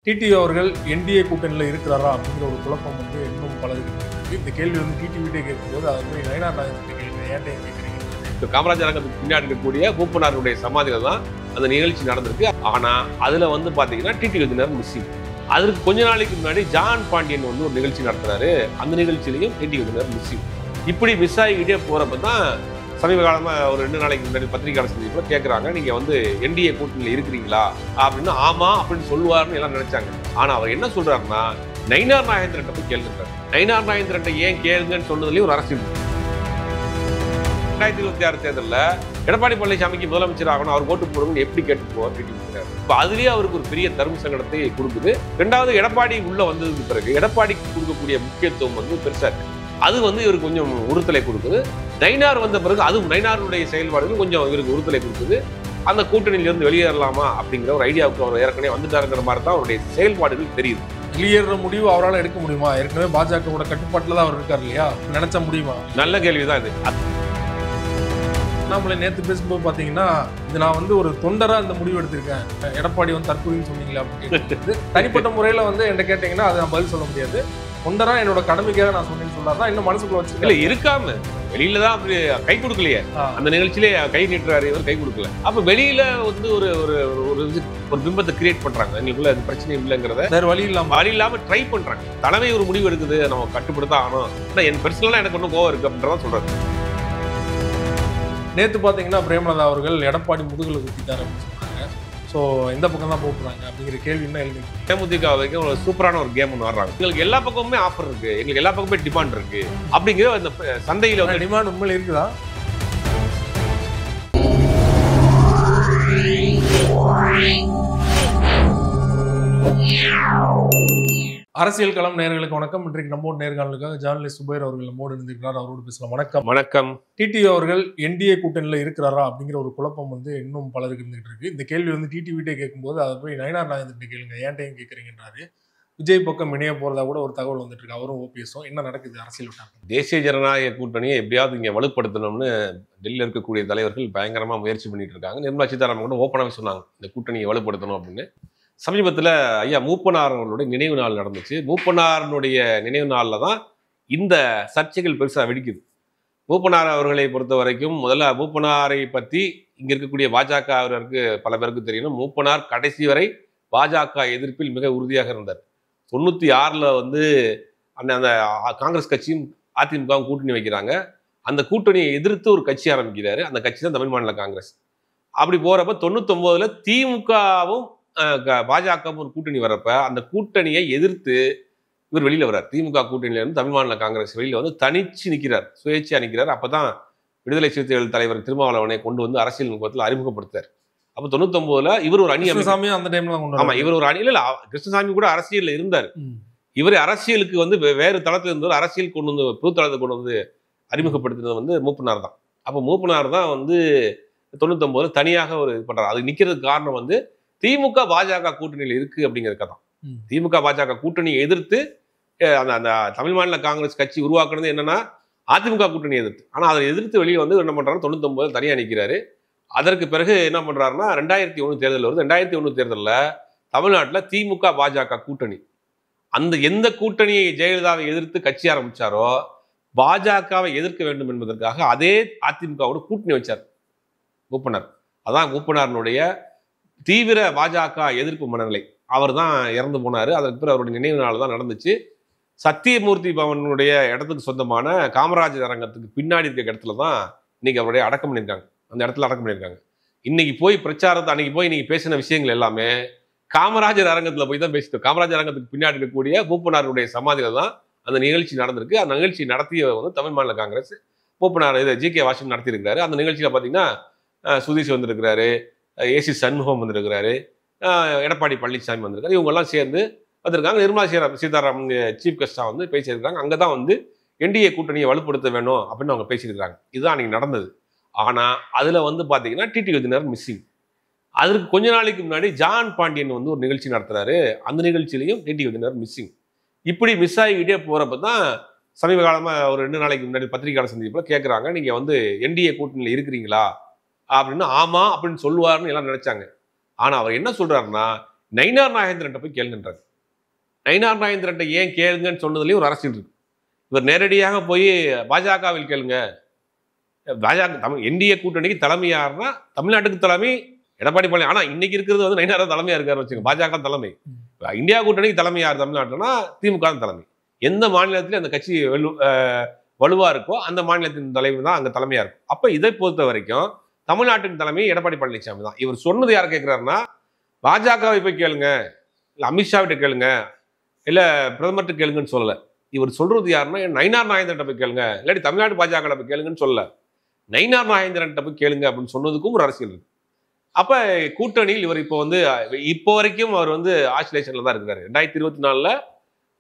TTV அவர்கள் NDA கூட்டணியில் இருக்கிறாரா அப்படிங்கிற ஒரு குழப்பம் வந்து இன்னும் பலருக்கு இருக்கு. இந்த கேள்வி வந்து டிடிவிட்டே கேட்கும்போது அதை போய் நயனார் நாகேந்திரன் கேள்வி ஏன்டே கேட்குறீங்க. காமராஜர் அரங்கத்துக்கு பின்னாடி இருக்கக்கூடிய மூப்பனாருடைய சமாதியில தான் அந்த நிகழ்ச்சி நடந்திருக்கு. ஆனா அதுல வந்து பாத்தீங்கன்னா டிடிவி விதினர் மிஸ்ஸிங். அதற்கு கொஞ்ச நாளைக்கு முன்னாடி ஜான் பாண்டியன் வந்து ஒரு நிகழ்ச்சி நடத்துறாரு. அந்த நிகழ்ச்சியிலையும் டிடிவி விதினர் மிஸ்ஸிங். இப்படி மிஸ் ஆகிக்கிட்டே போறப்ப தான் சமீப காலமா ஒரு 2 நாளைக்கு முன்னாடி பத்திரிகையாளர் சந்திப்புல கேட்கறாங்க, நீங்க வந்து என்டிஏ கூட்டணியில இருக்கிறீங்களா அப்படின்னு. ஆமா அப்படின்னு சொல்லுவாருன்னு எல்லாம் நினைச்சாங்க. ஆனா அவர் என்ன சொல்றாருன்னா, நயினார் நாகேந்திரன் போய் கேள்விட்டாரு. நயினார் நாகேந்திரன் ஏன் கேளுங்கன்னு சொன்னதுலயும் ஒரு அரசியல். 2026 தேர்தலில் எடப்பாடி பழனிசாமிக்கு முதலமைச்சர் ஆகணும், அவர் ஓட்டு போடுங்கன்னு எப்படி கேட்டு போவார் டிடிவி. இப்போ அதுலயே அவருக்கு ஒரு பெரிய தர்ம சங்கடத்தை கொடுக்குது. ரெண்டாவது, எடப்பாடி உள்ள வந்ததுக்கு பிறகு எடப்பாடிக்கு கொடுக்கக்கூடிய முக்கியத்துவம் வந்து பெருசா இருக்கு. அது வந்து இவருக்கு கொஞ்சம் உறுத்தலை கொடுக்குது. நயினார் வந்த பிறகு அதுவும் நயினாருடைய செயல்பாடுகள் கொஞ்சம் இவருக்கு உறுத்தலை கொடுக்குது. அந்த கூட்டணியிலிருந்து வெளியேறலாமா அப்படிங்கிற ஒரு ஐடியாவுக்கு அவர் ஏற்கனவே வந்துட்டாருங்கிற மாதிரி தான் அவருடைய செயல்பாடுகள் தெரியுது. வெளியேற முடிவு அவரால் எடுக்க முடியுமா? ஏற்கனவே பாஜகவோட கட்டுப்பாட்டில் தான் அவர் இருக்கார் இல்லையா? நினைச்ச முடியுமா? நல்ல கேள்விதான் இது. நம்மள நேற்று பேசும்போது பார்த்தீங்கன்னா, இது நான் வந்து ஒரு தொண்டரா இந்த முடிவு எடுத்திருக்கேன், எடப்பாடி வந்து தற்கொலைன்னு சொன்னீங்களா அப்படின்னு தனிப்பட்ட முறையில் வந்து என்கிட்ட கேட்டீங்கன்னா அது நான் பதில் சொல்ல முடியாது. தொண்டரா என்னோட கடமைக்காக நான் சொன்னேன்னு சொல்லாதான் இன்னும் மனசுக்குள்ள வச்சு இல்ல இருக்காம வெளியில தான் அப்படி கை கொடுக்கலையே. அந்த நிகழ்ச்சியிலே கை நீட்டுறாரு, இவர் கை கொடுக்கல. அப்ப வெளியில வந்து ஒரு ஒரு ஒரு பிம்பத்தை கிரியேட் பண்றாங்க, எங்களுக்குள்ள அது பிரச்சனை இல்லைங்கிறத வேற வழி இல்லாம ட்ரை பண்றாங்க. தலைமை ஒரு முடிவு எடுக்குது, நம்ம கட்டுப்படுத்த ஆகணும். ஆனா என் பர்சனலா எனக்கு ஒன்றும் கோவம் இருக்கு அப்படின்றதான் சொல்றாரு. நேற்று பார்த்தீங்கன்னா பிரேமலதா அவர்கள் எடப்பாடி முதுகுல குத்திட்டாரு அப்படின்னு சொல்றாங்க. ஸோ எந்த பக்கம் தான் போகிறாங்க அப்படிங்கிற கேள்வி என்ன எழுதி. தேமுதிக வரைக்கும் ஒரு சூப்பரான ஒரு கேம் ஒன்று ஆடுறாங்க. எங்களுக்கு எல்லா பக்கமுமே ஆஃபர் இருக்கு, எங்களுக்கு எல்லா பக்கமே டிமாண்ட் இருக்கு அப்படிங்கிற அந்த சந்தையில வந்து டிமாண்ட் உண்மையில இருக்குதா? அரசியல் களம் நேயர்களுக்கு வணக்கம். இன்றைக்கு நம்ம நேர்காணலுக்காக ஜேர்னலிஸ்ட் சுபைர் அவர்கள் நம்மோடு இருந்திருக்கிறார். அவரோடு பேசலாம். வணக்கம். வணக்கம். டிடிவி அவர்கள் என்டிஏ கூட்டணியில் இருக்கிறாரா அப்படிங்கிற ஒரு குழப்பம் வந்து இன்னும் பலருக்கு இருந்துகிட்டு இருக்கு. இந்த கேள்வி வந்து டிடிவிட்டே கேட்கும்போது அதை போய் நயனார் நாகேந்திரன் கேளுங்க, ஏன்டையும் கேட்குறீங்கன்றாரு. விஜய் பக்கம் இணைய போறதா கூட ஒரு தகவல் வந்துட்டு இருக்கு. அவரும் ஓபிஎஸும் என்ன நடக்குது அரசியல் விட்டாங்க. தேசிய ஜனநாயக கூட்டணியை எப்படியாவது இங்க வலுப்படுத்தணும்னு டெல்லியில் இருக்கக்கூடிய தலைவர்கள் பயங்கரமா முயற்சி பண்ணிட்டு இருக்காங்க. நிர்மலா சீதாராமன் கூட ஓப்பனாகவே சொன்னாங்க இந்த கூட்டணியை வலுப்படுத்தணும் அப்படின்னு. சமீபத்தில் ஐயா மூப்பனார் அவர்களுடைய நினைவு நாள் நடந்துச்சு. மூப்பனாரனுடைய நினைவு நாளில் தான் இந்த சர்ச்சைகள் பெருசாக வெடிக்குது. மூப்பனார் அவர்களை பொறுத்த வரைக்கும் முதல்ல மூப்பனாரை பற்றி இங்கே இருக்கக்கூடிய பாஜகவினருக்கு பல பேருக்கு தெரியணும். மூப்பனார் கடைசி வரை பாஜக எதிர்ப்பில் மிக உறுதியாக இருந்தார். 96 வந்து அந்த காங்கிரஸ் கட்சியும் அதிமுகவும் கூட்டணி வைக்கிறாங்க. அந்த கூட்டணியை எதிர்த்து ஒரு கட்சி ஆரம்பிக்கிறாரு. அந்த கட்சி தான் தமிழ் மாநில காங்கிரஸ். அப்படி போகிறப்ப 99 திமுகவும் பாஜகவும் ஒரு கூட்டணி வர்றப்ப அந்த கூட்டணியை எதிர்த்து இவர் வெளியில வர்றார். திமுக கூட்டணியில இருந்து தமிழ் மாநில காங்கிரஸ் வெளியில வந்து தனிச்சு நிற்கிறார், சுயேட்சையா நிற்கிறார். அப்பதான் விடுதலை சிறுத்தைகள் தலைவர் திருமாவளவனை கொண்டு வந்து அரசியல் முகத்தில் அறிமுகப்படுத்தார். அப்ப 99 இவர் ஒரு அணி அந்த டைம்ல. ஆமா, இவர் ஒரு அணியில கிருஷ்ணசாமி கூட அரசியல்ல இருந்தார். இவர் அரசியலுக்கு வந்து வேறு தளத்தில் இருந்தவர் அரசியல் கொண்டு வந்து புது தளத்தை கொண்டு வந்து அறிமுகப்படுத்தினது வந்து மூப்பனார் தான். அப்ப மூப்பனார் தான் வந்து 99 தனியாக ஒரு இது பண்றாரு. அது நிக்கிறதுக்கு காரணம் வந்து திமுக பாஜக கூட்டணியில் இருக்கு அப்படிங்கிறதுக்கு தான். திமுக பாஜக கூட்டணியை எதிர்த்து அந்த தமிழ் மாநில காங்கிரஸ் கட்சி உருவாக்குறது என்னன்னா அதிமுக கூட்டணி எதிர்த்து. ஆனா அதை எதிர்த்து வெளியே வந்து என்ன பண்றாரு, 99 தனியா நிற்கிறாரு. அதற்கு பிறகு என்ன பண்றாருன்னா 2001 தேர்தல் வருது. 2001 தேர்தலில் தமிழ்நாட்டில் திமுக பாஜக கூட்டணி, அந்த எந்த கூட்டணியை ஜெயலலிதாவை எதிர்த்து கட்சி ஆரம்பிச்சாரோ பாஜகவை எதிர்க்க வேண்டும் என்பதற்காக அதே அதிமுகவோட கூட்டணி வச்சார் மூப்பனார். அதான் மூப்பனாரனுடைய தீவிர பாஜக எதிர்ப்பு மனநிலை. அவர் தான் இறந்து போனார். அதற்கு பிறகு அவருடைய நினைவு நாள் தான் நடந்துச்சு. சத்தியமூர்த்தி பவனுடைய இடத்துக்கு சொந்தமான காமராஜர் அரங்கத்துக்கு பின்னாடி இருக்க இடத்துல தான் இன்னைக்கு அவருடைய அடக்கம் பண்ணியிருக்காங்க. அந்த இடத்துல அடக்கம் பண்ணியிருக்காங்க. இன்னைக்கு போய் பிரச்சாரத்தை அன்னைக்கு போய் இன்னைக்கு பேசின விஷயங்கள் எல்லாமே காமராஜர் அரங்கத்தில் போய் தான் பேசிட்டோம். காமராஜர் அரங்கத்துக்கு பின்னாடி இருக்கக்கூடிய மூப்பனாருடைய சமாதியில தான் அந்த நிகழ்ச்சி நடந்திருக்கு. அந்த நிகழ்ச்சி நடத்திய வந்து தமிழ் மாநில காங்கிரஸ் மூப்பனார் இதை ஜி.கே. வாசன் நடத்தியிருக்கிறாரு. அந்த நிகழ்ச்சியில் பார்த்தீங்கன்னா சுதீஷ் வந்திருக்கிறாரு, ஏசி சண்முகம் வந்திருக்கிறாரு, எடப்பாடி பழனிசாமி வந்திருக்காரு. இவங்கெல்லாம் சேர்ந்து வந்திருக்காங்க. நிர்மலா சீதாராமன் சீஃப் கெஸ்டாக வந்து பேசியிருக்காங்க. அங்கே தான் வந்து என்டிஏ கூட்டணியை வலுப்படுத்த வேணும் அப்படின்னு அவங்க பேசியிருக்காங்க. இதுதான் அன்னைக்கு நடந்தது. ஆனால் அதில் வந்து பார்த்தீங்கன்னா டிடிவி விதினர் மிஸ்ஸிங். அதற்கு கொஞ்ச நாளைக்கு முன்னாடி ஜான் பாண்டியன் வந்து ஒரு நிகழ்ச்சி நடத்துறாரு. அந்த நிகழ்ச்சியிலையும் டிடிவி விதினர் மிஸ்ஸிங். இப்படி மிஸ் ஆகிக்கிட்டே போகிறப்ப தான் சமீப காலமாக ஒரு 2 நாளைக்கு முன்னாடி பத்திரிகையாளர் சந்திப்புல கேட்குறாங்க, நீங்கள் வந்து என்டிஏ கூட்டணியில் இருக்கிறீங்களா அப்படின்னு. ஆமா அப்படின்னு சொல்லுவாருன்னு எல்லாம் நினைச்சாங்க. ஆனா அவர் என்ன சொல்றாருன்னா, நயினார் நாகேந்திரன் போய் கேளுங்கன்றாரு. நயினார் நாகேந்திரன் ஏன் கேளுங்கன்னு சொன்னதுலேயும் ஒரு அரசியல் இருக்கு. இவர் நேரடியாக போய் பாஜகவில் கேளுங்க, பாஜக என்டிஏ கூட்டணிக்கு தலைமை யாருன்னா தமிழ்நாட்டுக்கு தலைமை எடப்பாடி பழனி. ஆனா இன்னைக்கு இருக்கிறது வந்து நயினார் தான் தலைமையா இருக்காரு வச்சுங்க. பாஜக தலைமை. இந்தியா கூட்டணிக்கு தலைமை யார் தமிழ்நாட்டுனா திமுக தான் தலைமை. எந்த மாநிலத்திலும் அந்த கட்சி வலுவா இருக்கோ அந்த மாநிலத்தின் தலைமை தான் அங்க தலைமையா இருக்கும். அப்ப இதை பொறுத்த வரைக்கும் தமிழ்நாட்டின் தலைமை எடப்பாடி பழனிசாமி தான். இவர் சொன்னது யார் கேட்கிறாருன்னா பாஜகவை போய் கேளுங்க, இல்ல அமித்ஷாவிட்ட கேளுங்க, இல்ல பிரதமர்கிட்ட கேளுங்கன்னு சொல்லல. இவர் சொல்றது யாருன்னா நயினார் நாகேந்திரன் போய் கேளுங்க, இல்லாட்டி தமிழ்நாடு பாஜக போய் கேளுங்கன்னு சொல்லல. நயினார் நாகேந்திரன் போய் கேளுங்க அப்படின்னு சொன்னதுக்கும் ஒரு அரசியல் இருக்கு. அப்ப கூட்டணியில் இவர் இப்போ வரைக்கும் அவர் ஆசிலேஷன்ல தான் இருக்கிறாரு. 2024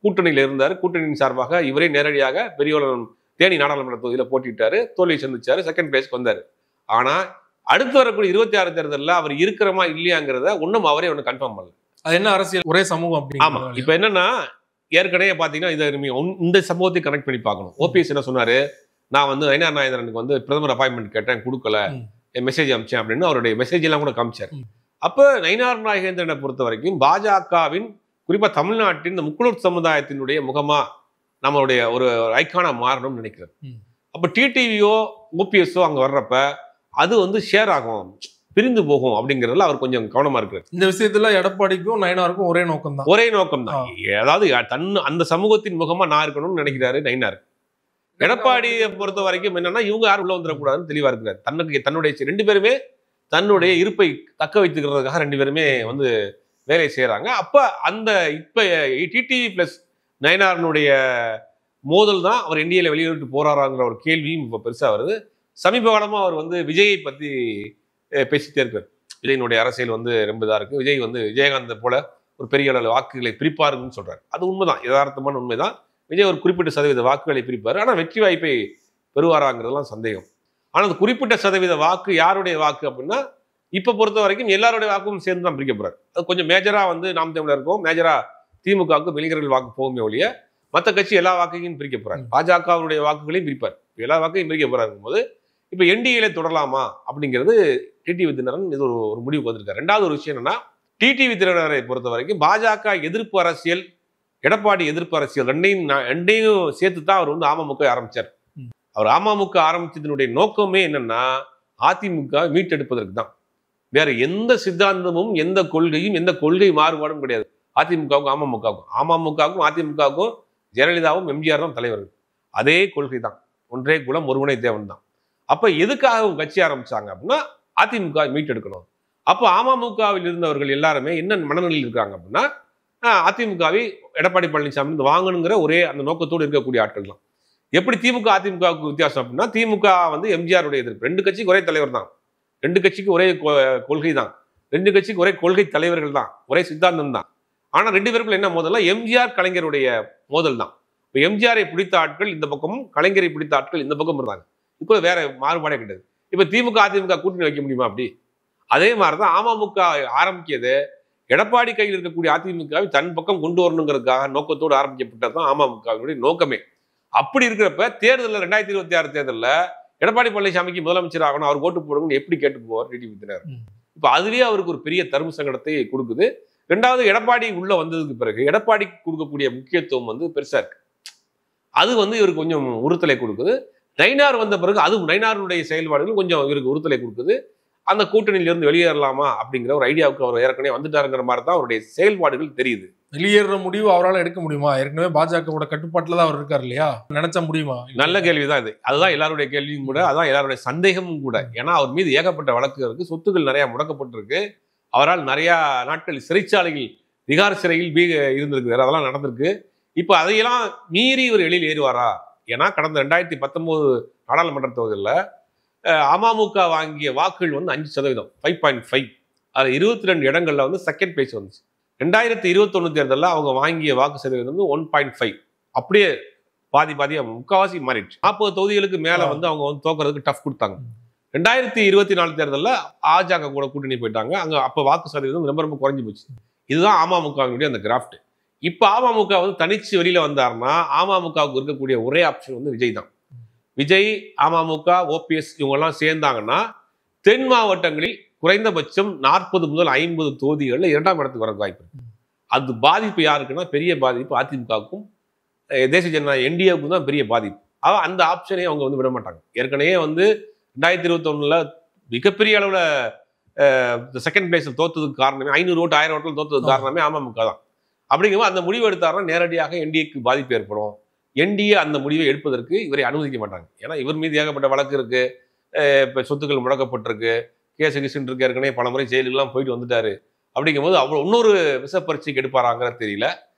கூட்டணியில் இருந்தார். கூட்டணியின் சார்பாக இவரே நேரடியாக பெரியவளம் தேனி நாடாளுமன்ற தொகுதியில போட்டிட்டாரு, தோல்வி சந்திச்சாரு, செகண்ட் பிளேஸ்க்கு வந்தாரு. ஆனா அடுத்து வரக்கூடிய 26 தேர்தலில் அவர் இருக்கிறமா இல்லையாங்கிறத ஒன்னும் அவரே கன்ஃபார்ம் பண்ணல. அது என்ன அரசியல், ஒரே சமூகம் அப்படி. ஆமா, இப்ப என்னன்னா ஏற்கனவே பாத்தீங்கன்னா இதை இந்த சமூகத்தை கனெக்ட் பண்ணி பார்க்கணும். ஓபிஎஸ் என்ன சொன்னாரு, நான் நயினார் நாகேந்திரனுக்கு பிரதமர் அப்பாயின்மெண்ட் கேட்டேன், கொடுக்கல, மெசேஜ் அமிச்சேன் அப்படின்னு அவருடைய மெசேஜ் எல்லாம் கூட காமிச்சார். அப்ப நயினார் நாகேந்திரனை பொறுத்த வரைக்கும் பாஜகவின் குறிப்பா தமிழ்நாட்டின் இந்த முக்குளூர் சமுதாயத்தினுடைய முகமா நம்மளுடைய ஒரு ஐக்கானா மாறணும்னு நினைக்கிறார். அப்ப டிடிவியோ ஓபிஎஸ்ஓ அங்க வர்றப்ப அது ஷேர் ஆகும், பிரிந்து போகும் அப்படிங்கிறதுல அவர் கொஞ்சம் கவனமா இருக்கிறார். இந்த விஷயத்துல எடப்பாடிக்கும் நயினாருக்கும் ஒரே நோக்கம் தான். ஒரே நோக்கம் தான். அதாவது அந்த சமூகத்தின் முகமா நான் இருக்கணும்னு நினைக்கிறாரு நயினார். எடப்பாடியை பொறுத்த வரைக்கும் என்னன்னா இவங்க யாரும் உள்ள வந்துடக்கூடாதுன்னு தெளிவா இருக்கிறார். தன்னுடைய 2 பேருமே தன்னுடைய இருப்பை தக்க வைத்துக்கிறதுக்காக 2 பேருமே வேலை செய்யறாங்க. அப்ப இப்ப டிடிவி பிளஸ் நயினாருடைய மோதல் தான் அவர் என்டிஏல வெளியிட்டு போறாராங்கிற ஒரு கேள்வியும் இப்ப பெருசா வருது. சமீப காலமா அவர் விஜயை பத்தி பேசிட்டே இருக்காரு. விஜயனுடைய அரசியல் ரொம்ப இதா இருக்கு, விஜய் விஜயகாந்த் போல ஒரு பெரிய அளவு வாக்குகளை பிரிப்பாருன்னு சொல்றாரு. அது உண்மைதான், யதார்த்தமான உண்மைதான். விஜய் ஒரு குறிப்பிட்ட சதவீத வாக்குகளை பிரிப்பாரு. ஆனா வெற்றி வாய்ப்பை பெறுவாராங்கிறதுலாம் சந்தேகம். ஆனா அந்த குறிப்பிட்ட சதவீத வாக்கு யாருடைய வாக்கு அப்படின்னா இப்ப பொறுத்த வரைக்கும் எல்லாருடைய வாக்கும் சேர்ந்து தான் பிரிக்க போறாரு. அது கொஞ்சம் மேஜரா நாம் தமிழருக்கும் மேஜரா திமுகவுக்கும் இளைஞர்கள் வாக்கு போகுமே ஒழிய மற்ற கட்சி எல்லா வாக்கையும் பிரிக்க போறாரு. பாஜகவுடைய வாக்குகளையும் பிரிப்பார், எல்லா வாக்கையும் பிரிக்க போறாருக்கும் போது இப்ப என்டிஏல தொடரலாமா அப்படிங்கிறது டிடிவி தினகரன் இது ஒரு முடிவுக்கு வந்திருக்காரு. 2வது ஒரு விஷயம் என்னன்னா டிடிவி தினகரனை பொறுத்த வரைக்கும் பாஜக எதிர்ப்பு அரசியல், எடப்பாடி எதிர்ப்பு அரசியல் ரெண்டையும் சேர்த்து தான் அவர் அமமுக ஆரம்பிச்சார். அவர் அமமுக ஆரம்பிச்சதனுடைய நோக்கமே என்னன்னா அதிமுக மீட்டெடுப்பதற்கு தான். வேற எந்த சித்தாந்தமும் எந்த கொள்கையும் எந்த கொள்கை மாறுபாடும் கிடையாது அதிமுகவுக்கும் அமமுகவுக்கும் அதிமுகவுக்கும் ஜெயலலிதாவும் எம்ஜிஆர் தான் தலைவர்கள். அதே கொள்கை தான், ஒன்றே குலம் ஒருவனே தேவன் தான். அப்ப எதுக்காக கட்சி ஆரம்பிச்சாங்க அப்படின்னா அதிமுக மீட்டெடுக்கணும். அப்போ அமமுகவில் இருந்தவர்கள் எல்லாருமே என்ன மனநிலையில் இருக்காங்க அப்படின்னா அதிமுகவை எடப்பாடி பழனிசாமி வாங்கணுங்கிற ஒரே அந்த நோக்கத்தோடு இருக்கக்கூடிய ஆட்கள் தான். எப்படி திமுக அதிமுகவுக்கு வித்தியாசம் அப்படின்னா திமுக எம்ஜிஆருடைய எதிர்ப்பு, 2 கட்சிக்கு ஒரே தலைவர் தான், 2 கட்சிக்கு ஒரே கொள்கை தான், 2 கட்சிக்கு ஒரே கொள்கை தலைவர்கள் தான், ஒரே சித்தாந்தம் தான். ஆனா 2 பேருக்குள்ள என்ன மோதல்னா எம்ஜிஆர் கலைஞருடைய மோதல் தான். இப்போ எம்ஜிஆரை பிடித்த ஆட்கள் இந்த பக்கமும் கலைஞரை பிடித்த ஆட்கள் இந்த பக்கம் இருந்தாங்க. இப்போ வேற மாறுபாடே கிடையாது. இப்ப திமுக அதிமுக கூட்டணி வைக்க முடியுமா அப்படி? அதே மாதிரிதான் அமமுக ஆரம்பிக்கிறது எடப்பாடி கையில் இருக்கக்கூடிய அதிமுகவை தன் பக்கம் கொண்டு வரணுங்கிறதுக்காக நோக்கத்தோடு ஆரம்பிக்கப்பட்டதுதான் அமமுகவினுடைய நோக்கமே. அப்படி இருக்கிறப்ப தேர்தலில் 2026 தேர்தலில் எடப்பாடி பழனிசாமிக்கு முதலமைச்சர் ஆகணும், அவர் ஓட்டு போடுங்கன்னு எப்படி கேட்டு போவார் டிடிவி தினகரன்? இப்ப அதுலயே அவருக்கு ஒரு பெரிய தர்ம சங்கடத்தை கொடுக்குது. 2வது எடப்பாடி உள்ள வந்ததுக்கு பிறகு எடப்பாடிக்கு கொடுக்கக்கூடிய முக்கியத்துவம் பெருசா இருக்கு. அது இவருக்கு கொஞ்சம் உறுத்தலை கொடுக்குது. நயினார் வந்த பிறகு அது நயினாருடைய செயல்பாடுகள் கொஞ்சம் இவருக்கு உறுத்தலை கொடுக்குது. அந்த கூட்டணியிலிருந்து வெளியேறலாமா அப்படிங்கிற ஒரு ஐடியாவுக்கு அவர் ஏற்கனவே வந்துட்டாருங்கிற மாதிரி தான் அவருடைய செயல்பாடுகள் தெரியுது. வெளியேற முடிவு அவரால் எடுக்க முடியுமா? ஏற்கனவே பாஜகவோட கட்டுப்பாட்டுல தான் அவர் இருக்காரு இல்லையா, நினைச்சா முடியுமா? நல்ல கேள்விதான் இது. அதுதான் எல்லாருடைய கேள்வியும் கூட, அதான் எல்லாருடைய சந்தேகமும் கூட. ஏன்னா அவர் மீது ஏகப்பட்ட வழக்கு இருக்கு, சொத்துக்கள் நிறைய முடக்கப்பட்டிருக்கு, அவரால் நிறைய நாட்கள் சிறைச்சாலையில் திகார் சிறையில் இருந்திருக்கு, அதெல்லாம் நடந்திருக்கு. இப்ப அதையெல்லாம் மீறி இவர் எழில் ஏறுவாரா? ஏன்னா கடந்த 2019 நாடாளுமன்ற தேர்தலில் அமமுக வாங்கிய வாக்குகள் 5%, 5.5. அதில் 22 இடங்கள்ல செகண்ட் பிளேஸ் வந்துச்சு. 2021 தேர்தலில் அவங்க வாங்கிய வாக்கு சதவீதம் 1.5. அப்படியே பாதியா முக்காவாசி மாறிடுச்சு. 40 தொகுதிகளுக்கு மேல அவங்க தோக்கிறதுக்கு டஃப் கொடுத்தாங்க. 2024 தேர்தலில் பாஜக கூட கூட்டணி போயிட்டாங்க. அங்க அப்ப வாக்கு சதவீதம் ரொம்ப குறைஞ்சு போச்சு. இதுதான் அமமுகவினுடைய அந்த கிராஃப்ட். இப்ப அமமுக தனிச்சு வெளியில வந்தாருன்னா அமமுகவுக்கு இருக்கக்கூடிய ஒரே ஆப்ஷன் விஜய் தான். விஜய், அமமுக, ஓபிஎஸ் இவங்க எல்லாம் சேர்ந்தாங்கன்னா தென் மாவட்டங்களில் குறைந்தபட்சம் 40 முதல் 50 தொகுதிகளில் 2ஆம் இடத்துக்கு வரக்கு வாய்ப்பு இருக்கு. அது பாதிப்பு யாருக்குன்னா பெரிய பாதிப்பு அதிமுகவுக்கும் தேசிய ஜனநாயக என்டிஏவுக்கும் தான் பெரிய பாதிப்பு. அந்த ஆப்ஷனே அவங்க வந்து விட மாட்டாங்க. ஏற்கனவே வந்து 2021 மிகப்பெரிய அளவில் செகண்ட் பிளேஸில் தோத்ததுக்கு காரணமே 500 ஓட்டு 1000 ஓட்டில் தோத்ததுக்கு காரணமே அமமுக தான். அப்படிங்கும்போது அந்த முடிவு எடுத்தாருன்னா நேரடியாக என்டிஏக்கு பாதிப்பு ஏற்படும். என்டிஏ அந்த முடிவை எடுப்பதற்கு இவரை அனுமதிக்க மாட்டாங்க. ஏன்னா இவர் மீது ஏகப்பட்ட வழக்கு இருக்கு, இப்போ சொத்துக்கள் முடக்கப்பட்டிருக்கு, கேஸ் கிசுன்னு இருக்கு, ஏற்கனவே பல முறை ஜெயிலுக்கெல்லாம் போயிட்டு வந்துட்டாரு. அப்படிங்கும்போது அவ்வளோ இன்னொரு விசப்பரீட்சைக்கு எடுப்பாராங்கிறது தெரியல.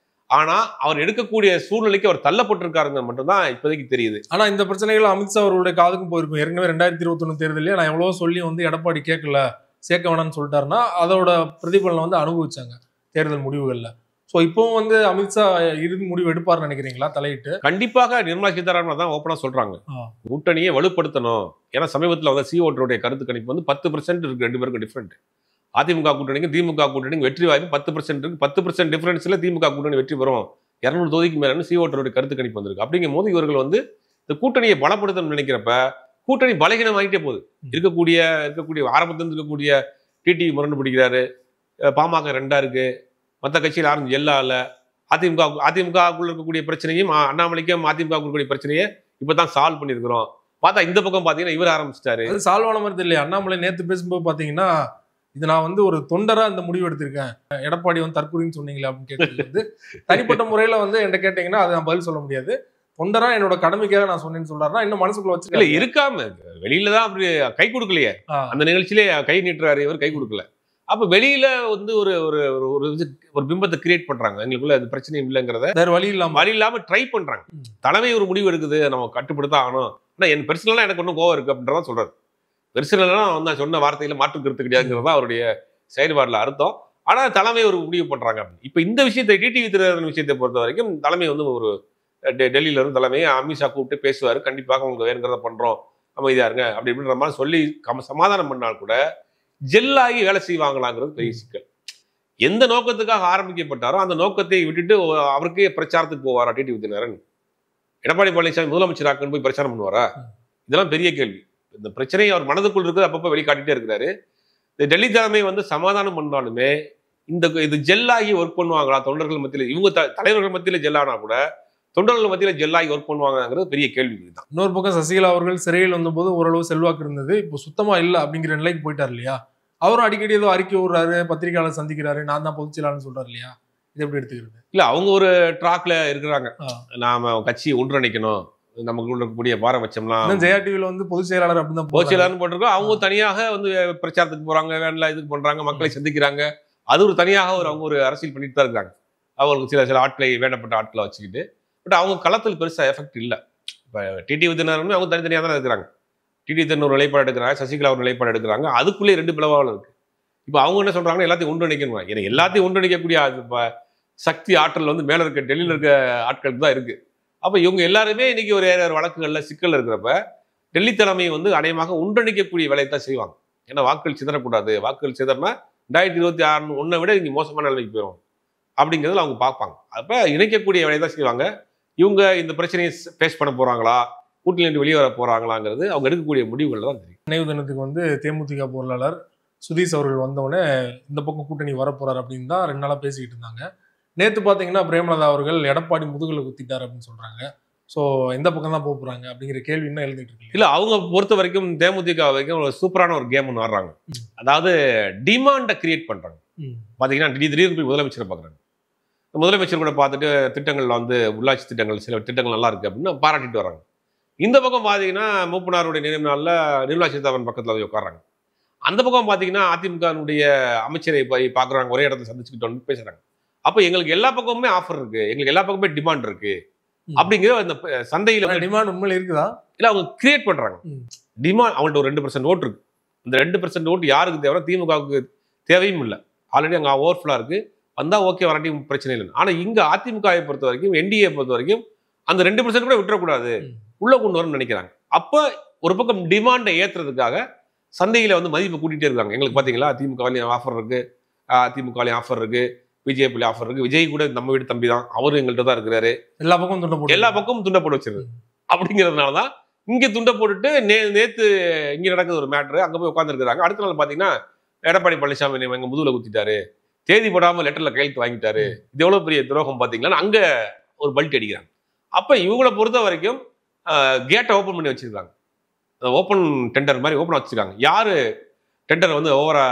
ஆனா அவர் எடுக்கக்கூடிய சூழ்நிலைக்கு அவர் தள்ளப்பட்டிருக்காருங்க மட்டும்தான் இப்போதைக்கு தெரியுது. ஆனா இந்த பிரச்சனைகள் அமித்ஷா அவர்களுடைய காதுக்கும் போயிருக்கும். ஏற்கனவே 2021 தேர்தலில் நான் எவ்வளவோ சொல்லி வந்து எடப்பாடி கேட்கல, சேர்க்க வேணாம்னு சொல்லிட்டாருன்னா அதோட பிரதிபலனை வந்து அனுபவிச்சாங்க தேர்தல் முடிவுகள்ல. ஸோ இப்பவும் வந்து அமித்ஷா இறுதி முடிவு எடுப்பார்னு நினைக்கிறீங்களா தலையிட்டு? கண்டிப்பாக நிர்மலா சீதாராமன் தான் ஓப்பனா சொல்றாங்க, கூட்டணியை வலுப்படுத்தணும். ஏன்னா சமீபத்தில் வந்து CO கருத்து கணிப்பு வந்து 10% இருக்கு, ரெண்டு பேருக்கும் டிஃபரெண்ட். அதிமுக கூட்டணிக்கு திமுக கூட்டணிக்கு வெற்றி வாய்ப்பு 10% இருக்கு. 10% டிஃபரன்ஸ்ல திமுக கூட்டணி வெற்றி பெறும், 200 தொகுதிக்கு மேல CO கருத்து கணிப்பு வந்திருக்கு. அப்படிங்கும் போது இவர்கள் வந்து இந்த கூட்டணியை பலப்படுத்தணும்னு நினைக்கிறப்ப கூட்டணி பலகீனமாகிட்டே போகுது. இருக்கக்கூடிய ஆரம்பத்திலிருந்து இருக்கக்கூடிய டிடிவி முரண்டு பிடிக்கிறாரு, பாமக 2ஆ இருக்கு, மற்ற கட்சியில் யாரும் ஜெல்லா இல்ல. அதிமுகக்குள்ள இருக்கக்கூடிய பிரச்சனையும் அண்ணாமலைக்கும் அதிமுக இருக்கக்கூடிய பிரச்சனையை இப்பதான் சால்வ் பண்ணிருக்கிறோம். பார்த்தா இந்த பக்கம் பாத்தீங்கன்னா இவர் ஆரம்பிச்சிட்டாரு. அது சால்வ் ஆன மாதிரி தெரியல. அண்ணாமலை நேத்து பேசும்போது பாத்தீங்கன்னா இது நான் வந்து ஒரு தொண்டரா இந்த முடிவு எடுத்திருக்கேன், எடப்பாடி வந்து தற்கொலைன்னு சொன்னீங்களே அப்படின்னு கேட்டது வந்து தனிப்பட்ட முறையில வந்து என்கிட்ட கேட்டீங்கன்னா அதை நான் பதில் சொல்ல முடியாது. தொண்டரா என்னோட கடமைக்காக நான் சொன்னேன்னு சொல்றாருன்னா இன்னும் மனசுக்குள்ள வச்சு இருக்காம வெளியில தான் அப்படி கை கொடுக்கலையே. அந்த நிகழ்ச்சியிலே கை நீட்டுறாரு, இவர் கை கொடுக்கல. அப்ப வெளியில வந்து ஒரு பிம்பத்தை கிரியேட் பண்றாங்க, எங்களுக்குள்ள அது பிரச்சனையும் இல்லைங்கிறத வேற வழி இல்லாம ட்ரை பண்றாங்க. தலைமை ஒரு முடிவு எடுக்குது, நம்ம கட்டுப்படுத்த ஆகணும். ஆனா என் பெர்சனலா எனக்கு ஒன்றும் கோவம் இருக்கு அப்படின்றதான் சொல்றாரு. பெர்சனலா வந்து சொன்ன வார்த்தையில மாற்று கருத்து கிடையாதுங்கிறதா அவருடைய செயல்பாடுல அர்த்தம். ஆனா தலைமை ஒரு முடிவு பண்றாங்க. இப்ப இந்த விஷயத்தை டிடிவி தினகரன் விஷயத்தை பொறுத்த வரைக்கும் தலைமை வந்து ஒரு டெல்லியில இருந்து தலைமையை அமித்ஷா கூப்பிட்டு பேசுவாரு, கண்டிப்பாக உங்களுக்கு வேணுங்கிறத பண்றோம், அமைதியா இருங்க அப்படி இப்படின்ற மாதிரி சொல்லி சமாதானம் பண்ணால் கூட ஜெல்லாகி வேலை செய்வாங்களாங்கிறது பெரிய சிக்கல். எந்த நோக்கத்துக்காக ஆரம்பிக்கப்பட்டாரோ அந்த நோக்கத்தை விட்டுட்டு அவருக்கே பிரச்சாரத்துக்கு போவாரா டிடிவி தினகரன்? எடப்பாடி பழனிசாமி முதலமைச்சராக்குன்னு போய் பிரச்சாரம் பண்ணுவாரா? இதெல்லாம் பெரிய கேள்வி. இந்த பிரச்சனையை அவர் மனதுக்குள் இருக்குது, அப்பப்போ வெளிக்காட்டிட்டே இருக்கிறாரு. இந்த டெல்லி தலைமை வந்து சமாதானம் பண்ணாலுமே இது ஜெல்லாகி ஒர்க் பண்ணுவாங்களா தொண்டர்கள் மத்தியில்? இவங்க தலைவர்கள் மத்தியில ஜெல்லானா கூட தொண்டர்கள் மத்தியில ஜெல்லாகி ஒர்க் பண்ணுவாங்கிறது பெரிய கேள்வி தான். இன்னொரு பக்கம் சசிகலா அவர்கள் சிறையில் வந்தபோது ஓரளவு செல்வாக்கு இருந்தது, இப்போ சுத்தமா இல்லை அப்படிங்கிற நிலைக்கு போயிட்டார் இல்லையா? அவரும் அடிக்கடி ஏதோ அறிக்கை விடுறாரு, பத்திரிகையாளர் சந்திக்கிறாரு, நான் தான் பொதுச்செயலாளர்னு சொல்றாரு இல்லையா? இது எப்படி எடுத்துக்கிறது? இல்ல அவங்க ஒரு ட்ராக்ல இருக்கிறாங்க, நாம கட்சியை ஒன்றிணைக்கணும், நமக்கு இருக்கக்கூடிய பாரபட்சம்லாம். ஜெயா டிவில வந்து பொதுச் செயலாளர் அப்படின்னு பொதுச் செயலாளர்னு போட்டிருக்கோம். அவங்க தனியாக வந்து பிரச்சாரத்துக்கு போறாங்க, வேணா இதுக்கு பண்றாங்க, மக்களை சந்திக்கிறாங்க. அது ஒரு தனியாக அவங்க ஒரு அரசியல் பண்ணிட்டு தான் இருக்காங்க. அவங்களுக்கு சில ஆட்களை வேண்டப்பட்ட ஆட்களை வச்சுக்கிட்டு. பட் அவங்க களத்தில் பெருசா எஃபெக்ட் இல்லை. இப்போ டிடிவி தினகரனுமே அவங்க தனித்தனியாக தான் இருக்கிறாங்க. டிடிவி தினகரன் ஒரு நிலைப்பாடு எடுக்கிறாங்க, சசிகலா ஒரு நிலைப்பாடு எடுக்கிறாங்க. அதுக்குள்ளே 2 பிளவாக இருக்கு. இப்போ அவங்க என்ன சொல்றாங்கன்னா எல்லாத்தையும் ஒன்றிணைக்கணும். ஏன்னா எல்லாத்தையும் ஒன்றிணைக்கக்கூடிய சக்தி ஆற்றல் வந்து மேல இருக்க டெல்லியில் இருக்க ஆட்களுக்கு தான் இருக்கு. அப்போ இவங்க எல்லாருமே இன்னைக்கு ஒரு வழக்குகள்ல சிக்கல் இருக்கிறப்ப டெல்லி தலைமையை வந்து அநேகமாக ஒன்றிணைக்கக்கூடிய வேலையை தான் செய்வாங்க. ஏன்னா வாக்குகள் சிதறக்கூடாது, வாக்குகள் சிதறினா 2026 ஒன்றை விட இங்கே மோசமான நிலைமைக்கு போயிடும் அப்படிங்கிறதுல அவங்க பார்ப்பாங்க. அப்போ இணைக்கக்கூடிய வேலையை தான் செய்வாங்க. இவங்க இந்த பிரச்சனையை ஃபேஸ் பண்ண போறாங்களா, கூட்டணியிலிருந்து வெளியே வர போறாங்களாங்கிறது அவங்க எடுக்கக்கூடிய முடிவுகள் தான் தெரியும். நினைவு தினத்துக்கு வந்து தேமுதிக பொருளாளர் சுதீஷ் அவர்கள் வந்தவுடனே இந்த பக்கம் கூட்டணி வரப்போறாரு அப்படின்னு தான் 2 நாளா பேசிக்கிட்டு இருந்தாங்க. நேற்று பார்த்தீங்கன்னா பிரேமலதா அவர்கள் எடப்பாடி முதுகுல குத்திட்டார் அப்படின்னு சொல்றாங்க. ஸோ எந்த பக்கம் தான் போறாங்க அப்படிங்கிற கேள்வி இன்னும் எழுதிட்டு இருக்கு. இல்ல அவங்க பொறுத்த வரைக்கும் தேமுதிக வரைக்கும் ஒரு சூப்பரான ஒரு கேம் ஒன்று ஆடுறாங்க. அதாவது டிமாண்டை கிரியேட் பண்றாங்க. பாத்தீங்கன்னா திடீர்னு போய் முதலமைச்சரை பாக்குறாங்க. முதலமைச்சர் கூட பார்த்துட்டு திட்டங்கள்ல வந்து உள்ளாட்சி திட்டங்கள் சில திட்டங்கள் நல்லா இருக்கு அப்படின்னு பாராட்டிட்டு வராங்க. இந்த பக்கம் பாத்தீங்கன்னா மூப்பனாருடைய நினைவு நாள்ல நிர்மலா சீதாராமன் பக்கத்துல போய் உட்கார்றாங்க. அந்த பக்கம் பாத்தீங்கன்னா அதிமுகனுடைய அமைச்சரை போய் பாக்குறாங்க, ஒரே இடத்துல சந்திச்சுக்கிட்டோன்னு பேசுறாங்க. அப்ப எங்களுக்கு எல்லா பக்கமுமே ஆஃபர் இருக்கு, எங்களுக்கு எல்லா பக்கமே டிமாண்ட் இருக்கு அப்படிங்கிற அந்த சந்தையில டிமாண்ட் உண்மையில இருக்குதா இல்ல அவங்க கிரியேட் பண்றாங்க. டிமாண்ட் அவங்கள்ட்ட ஒரு 2% ஓட்டு இருக்கு. இந்த 2% ஓட்டு யாருக்கு தேவை? திமுகவுக்கு தேவையும் இல்லை, ஆல்ரெடி அங்கே ஓவர்ஃபுல்லா இருக்கு. வந்தா ஓகே, வராட்டி பிரச்சனை இல்லை. ஆனா இங்க அதிமுகவை பொறுத்த வரைக்கும் என்டிஏ பொறுத்த வரைக்கும் அந்த 2% கூட விட்டுறக்கூடாது, உள்ள கொண்டு வரணும்னு நினைக்கிறாங்க. அப்ப ஒரு பக்கம் டிமாண்டை ஏத்துறதுக்காக சந்தையில வந்து மதிப்பை கூட்டிகிட்டே இருக்காங்க. எங்களுக்கு பாத்தீங்களா திமுகலையும் ஆஃபர் இருக்கு, அதிமுகலையும் ஆஃபர் இருக்கு, பிஜேபி ஆஃபர் இருக்கு, விஜய் கூட நம்ம வீட்டு தம்பி தான், அவரும் எங்கள்கிட்ட தான் இருக்கிறாரு, எல்லா பக்கமும் துண்டை போட்டு வச்சிருக்கு. அப்படிங்கிறதுனாலதான் இங்க துண்டை போட்டுட்டு நேத்து இங்க நடக்குது ஒரு மேட்ரு, அங்க போய் உட்காந்துருக்காங்க. அடுத்த நாள் பாத்தீங்கன்னா எடப்பாடி பழனிசாமி எங்க முதுகுல குத்திட்டாரு, தேதி போடாம லெட்டர்ல கையெழுத்து வாங்கிட்டாரு, இது எவ்வளவு பெரிய துரோகம் பாத்தீங்களா, அங்க ஒரு பல்ட்டி அடிக்கிறாங்க. அப்ப இவங்களை பொறுத்த வரைக்கும் கேட்டை ஓப்பன் பண்ணி வச்சிருக்காங்க. ஓப்பன் டெண்டர் மாதிரி ஓப்பன் வச்சிருக்காங்க. யாரு டெண்டர் வந்து ஓவரா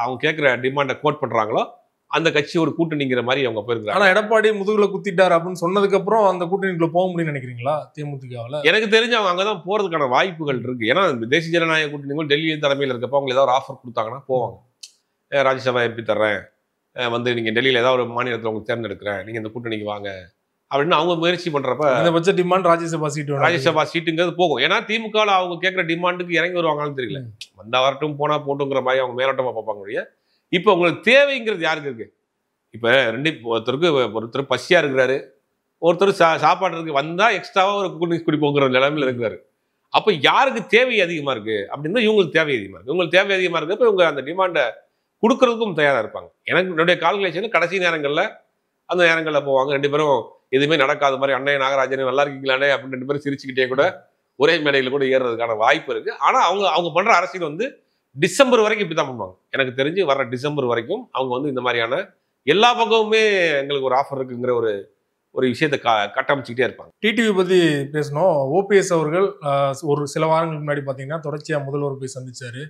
அவங்க கேட்கிற டிமாண்டை கோட் பண்றாங்களோ அந்த கட்சி ஒரு கூட்டணிங்கிற மாதிரி அவங்க போயிருக்காங்க. ஆனா எடப்பாடி முதுகுல குத்திட்டாரு அப்படின்னு சொன்னதுக்கு அப்புறம் அந்த கூட்டணிக்குள்ள போக முடியும்னு நினைக்கிறீங்களா தேமுதிகவில்? எனக்கு தெரிஞ்சு அவங்க அங்கதான் போறதுக்கான வாய்ப்புகள் இருக்கு. ஏன்னா தேசிய ஜனநாயக கூட்டணிகள் டெல்லி தலைமையில் இருக்கப்போ அவங்க ஏதாவது ஆஃபர் கொடுத்தாங்கன்னா போவாங்க. ராஜ்யசபா எம்பி தர்றேன், வந்து நீங்க டெல்லியில ஏதாவது ஒரு மாநிலத்தில் உங்களுக்கு தேர்ந்தெடுக்கிறேன், நீங்க இந்த கூட்டணிக்கு வாங்க அப்படின்னு அவங்க முயற்சி பண்றப்ப இந்த பட்ச டிமாண்ட் ராஜ்யசபா சீட்டுங்கிறது போகும். ஏன்னா திமுகவில் அவங்க கேட்கிற டிமாண்டுக்கு இறங்கி வருவாங்கன்னு தெரியல, வந்தா வரட்டும் போனா போட்டுங்கிற மாதிரி அவங்க மேலோட்டமா பார்ப்பாங்க. இப்ப உங்களுக்கு தேவைங்கிறது யாருக்கு இருக்கு? இப்ப ஒருத்தர் பசியா இருக்கிறாரு, ஒருத்தர் சாப்பாடு இருக்கு, வந்தா எக்ஸ்ட்ராவா ஒரு குடிப்போங்கிற நிலைமையில இருக்கிறாரு. அப்ப யாருக்கு தேவை அதிகமா இருக்கு அப்படின்னா இவங்களுக்கு தேவை அதிகமா இருக்கு. இவங்களுக்கு தேவை அதிகமா இருக்கு, இப்ப இவங்க அந்த டிமாண்டை கொடுக்கறதுக்கும் தயாரா இருப்பாங்க. எனக்கு என்னுடைய கால்குலேஷன் கடைசி நேரங்கள்ல அந்த நேரங்கள்ல போவாங்க, ரெண்டு பேரும் எதுவுமே நடக்காத மாதிரி அண்ணே நாகராஜனே நல்லா இருக்கீங்களானே அப்படின்னு ரெண்டு பேரும் சிரிச்சுக்கிட்டே கூட ஒரே மேடையில கூட ஏறுறதுக்கான வாய்ப்பு இருக்கு. ஆனா அவங்க பண்ற அரசியல் வந்து டிசம்பர் வரைக்கும் இப்படிதான் பண்ணுவாங்க. எனக்கு தெரிஞ்சு வர டிசம்பர் வரைக்கும் அவங்க வந்து இந்த மாதிரியான எல்லா பக்கமுமே எங்களுக்கு ஒரு ஆஃபர் இருக்குங்கிற ஒரு விஷயத்தை கட்டமைச்சுக்கிட்டே இருப்பாங்க. டிடிவி பத்தி பேசணும். ஓபிஎஸ் அவர்கள் ஒரு சில வாரங்களுக்கு முன்னாடி பாத்தீங்கன்னா தொடர்ச்சியா முதல்வர் போய் சந்திச்சாரு.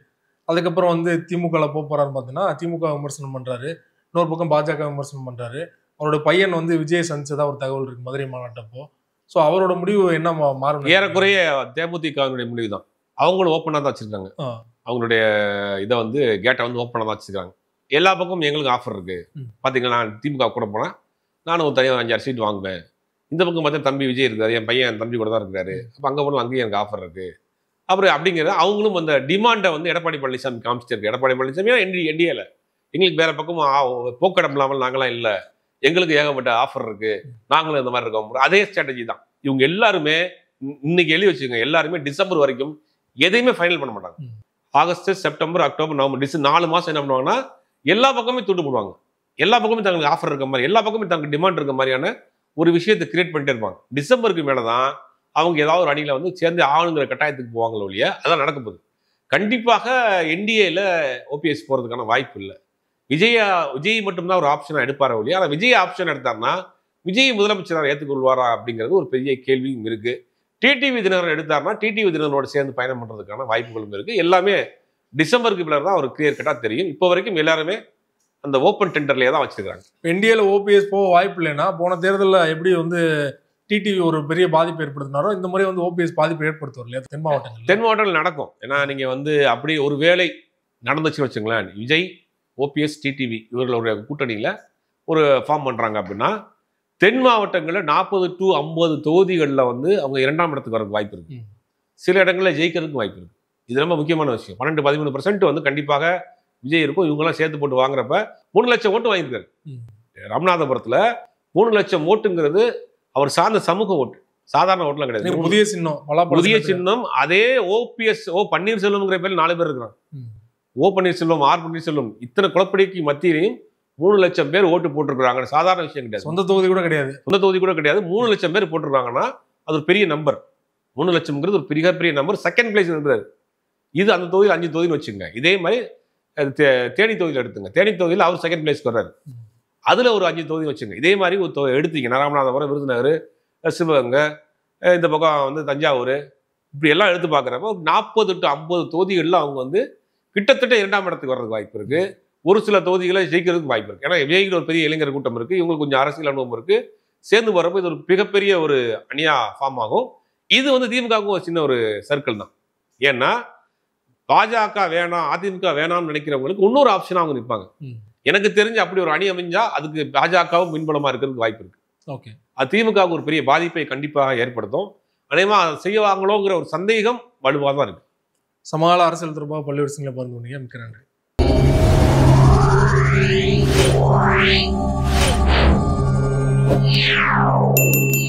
அதுக்கப்புறம் வந்து திமுக போறாரு பாத்தீங்கன்னா திமுக விமர்சனம் பண்றாரு, இன்னொரு பக்கம் பாஜக விமர்சனம் பண்றாரு. அவரோட பையன் வந்து விஜய் சந்திச்சதா ஒரு தகவல் இருக்கு மதுரை மாநாட்டப்போ. ஸோ அவரோட முடிவு என்ன மாறும்? ஏறக்குறைய தேமுதிகவினுடைய முடிவு தான். அவங்களும் ஓப்பனாக தான் வச்சிருக்காங்க. அவங்களுடைய இதை வந்து கேட்டை வந்து ஓப்பனாக தான் வச்சிருக்காங்க. எல்லா பக்கமும் எங்களுக்கு ஆஃபர் இருக்கு. பார்த்தீங்கன்னா நான் திமுக கூட போனால் நானும் ஒரு தனியாக 5-6 சீட் வாங்குவேன். இந்த பக்கம் பார்த்தா தம்பி விஜய் இருக்காரு, என் பையன் என் தம்பி கூட தான் இருக்காரு. அப்போ அங்கே போனால் அங்கேயும் எனக்கு ஆஃபர் இருக்கு. அப்புறம் அப்படிங்கிறத அவங்களும் அந்த டிமாண்டை வந்து எடப்பாடி பழனிசாமி காமிச்சிருக்கு. எடப்பாடி பழனிசாமி என்டிஏல எங்களுக்கு வேற பக்கம் போக்கடம் இல்லாமல் நாங்களாம் இல்லை, எங்களுக்கு ஏகப்பட்ட ஆஃபர் இருக்கு, நாங்களும் இந்த மாதிரி இருக்கோம். அதே ஸ்ட்ராட்டஜி தான் இவங்க எல்லாருமே. இன்னைக்கு எழுதி வச்சுக்கோங்க, எல்லாருமே டிசம்பர் வரைக்கும் எதையுமே ஃபைனல் பண்ண மாட்டாங்க. August, September, October, November, December 4 மாசம் என்ன பண்ணுவாங்கன்னா எல்லா பக்கமே துண்டு போடுவாங்க. எல்லா பக்கமே தங்களுக்கு ஆஃபர் இருக்க மாதிரி, எல்லா பக்கமே தங்களுக்கு டிமாண்ட் இருக்க மாதிரியான ஒரு விஷயத்தை கிரியேட் பண்ணிட்டே இருப்பாங்க. டிசம்பருக்கு மேலதான் அவங்க ஏதாவது ஒரு அணியில வந்து சேர்ந்து ஆளுங்கிற கட்டாயத்துக்கு போவாங்களோ இல்லையா, அதான் நடக்க போகுது. கண்டிப்பாக என்டிஏல ஓபிஎஸ் போறதுக்கான வாய்ப்பு இல்லை. விஜய் மட்டும்தான் ஒரு ஆப்ஷனா எடுப்பாரோ இல்லையா. ஆனால் விஜய் ஆப்ஷன் எடுத்தாருன்னா விஜய் முதலமைச்சராக ஏற்றுக்கொள்வாரா அப்படிங்கிறது ஒரு பெரிய கேள்வியும் இருக்கு. டிடிவி தினகரன் எடுத்தாருன்னா டிடிவி தினகரனோட சேர்ந்து பயணம் பண்றதுக்கான வாய்ப்புகளும் இருக்கு. எல்லாமே டிசம்பருக்கு பிள்ளை தான் ஒரு கிளியர் கட்டா தெரியும். இப்போ வரைக்கும் எல்லாருமே அந்த ஓப்பன் டெண்டர்லயே தான் வச்சிருக்காங்க. என்டிஏல ஓபிஎஸ் போக வாய்ப்பு இல்லைன்னா போன தேர்தலில் எப்படி வந்து டிடிவி ஒரு பெரிய பாதிப்பு ஏற்படுத்தினாரோ இந்த முறை வந்து ஓபிஎஸ் பாதிப்பு ஏற்படுத்துவார் இல்லையா தென் மாவட்டங்கள் நடக்கும். ஏன்னா நீங்க வந்து அப்படி ஒரு வேலை நடந்துச்சுன்னு வச்சுங்களேன், விஜய், ஓபிஎஸ், டிடிவி இவர்களுடைய கூட்டணியில ஒரு ஃபார்ம் பண்றாங்க அப்படின்னா தென் மாவட்டங்களில் 40 to 50 தொகுதிகளில் வந்து அவங்க 2ஆம் இடத்துக்கு வரதுக்கு வாய்ப்பு இருக்கு. சில இடங்களில் ஜெயிக்கிறதுக்கு வாய்ப்பு இருக்கு. இது ரொம்ப முக்கியமான விஷயம். 12-13% வந்து கண்டிப்பாக விஜய் இருக்கும். இவங்கெல்லாம் சேர்த்து போட்டு வாங்குறப்ப 3 லட்சம் ஓட்டு வாங்கியிருக்காரு. ராமநாதபுரத்துல 3 லட்சம் ஓட்டுங்கிறது அவர் சார்ந்த சமூக ஓட்டு, சாதாரண ஓட்டுலாம் கிடையாது. புதிய சின்னம். அதே ஓபிஎஸ் பன்னீர்செல்வம்ங்கிற பேர் 4 பேர் இருக்கிறாங்க. பன்னீர்செல்வம், பன்னீர்செல்வம் இத்தனை குழப்படிக்கு மத்தியிலையும் 3 லட்சம் பேர் ஓட்டு போட்டிருக்காங்க. சாதாரண விஷயம் கிடையாது. சொந்த தொகுதி கூட கிடையாது. 3 லட்சம் பேர் போட்டிருக்காங்கன்னா அது ஒரு பெரிய நம்பர். 3 லட்சம்ங்கிறது ஒரு பெரிய நம்பர். செகண்ட் பிளேஸ் இருக்கிறாரு. இது அந்த தொகுதியில் 5 தொகுதின்னு வச்சுங்க. இதே மாதிரி தேனி தொகுதியில் எடுத்துங்க. தேனி தொகுதியில் அவர் செகண்ட் பிளேஸ்க்கு வர்றாரு. அதுல ஒரு 5 தொகுதி வச்சுங்க. இதே மாதிரி ஒரு எடுத்தீங்க ராமநாதபுரம், விருதுநகர், சிவகங்கை, இந்த பக்கம் வந்து தஞ்சாவூர், இப்படி எல்லாம் எடுத்து பார்க்குறப்ப 40 to 50 தொகுதிகளில் அவங்க வந்து கிட்டத்தட்ட 2ஆம் இடத்துக்கு வர்றதுக்கு வாய்ப்பு இருக்கு. ஒரு சில தொகுதிகளை ஜெயிக்கிறதுக்கு வாய்ப்பு இருக்கு. ஏன்னா விஜய்க்கு ஒரு பெரிய இளைஞர் கூட்டம் இருக்கு, இவங்களுக்கு கொஞ்சம் அரசியல் அனுபவம் இருக்கு. சேர்ந்து வரப்போ இது ஒரு மிகப்பெரிய ஒரு அணியா ஃபார்ம் ஆகும். இது வந்து திமுகவுக்கும் ஒரு சின்ன ஒரு சர்க்கிள் தான். ஏன்னா பாஜக வேணாம், அதிமுக வேணாம்னு நினைக்கிறவங்களுக்கு இன்னொரு ஆப்ஷனா அவங்க நிற்பாங்க. எனக்கு தெரிஞ்சு அப்படி ஒரு அணி அமைஞ்சா அதுக்கு பாஜகவும் பின்பலமா இருக்கிறதுக்கு வாய்ப்பு இருக்கு. ஓகே, அது திமுகவுக்கு ஒரு பெரிய பாதிப்பை கண்டிப்பாக ஏற்படுத்தும். அதேமா அதை செய்வாங்களோங்கிற ஒரு சந்தேகம் வலுவாக தான் இருக்கு. சமகால அரசியல் தொடர்பாக பல்வேறு விஷயங்களை பார்த்து மிக்க நன்றி. Yeah.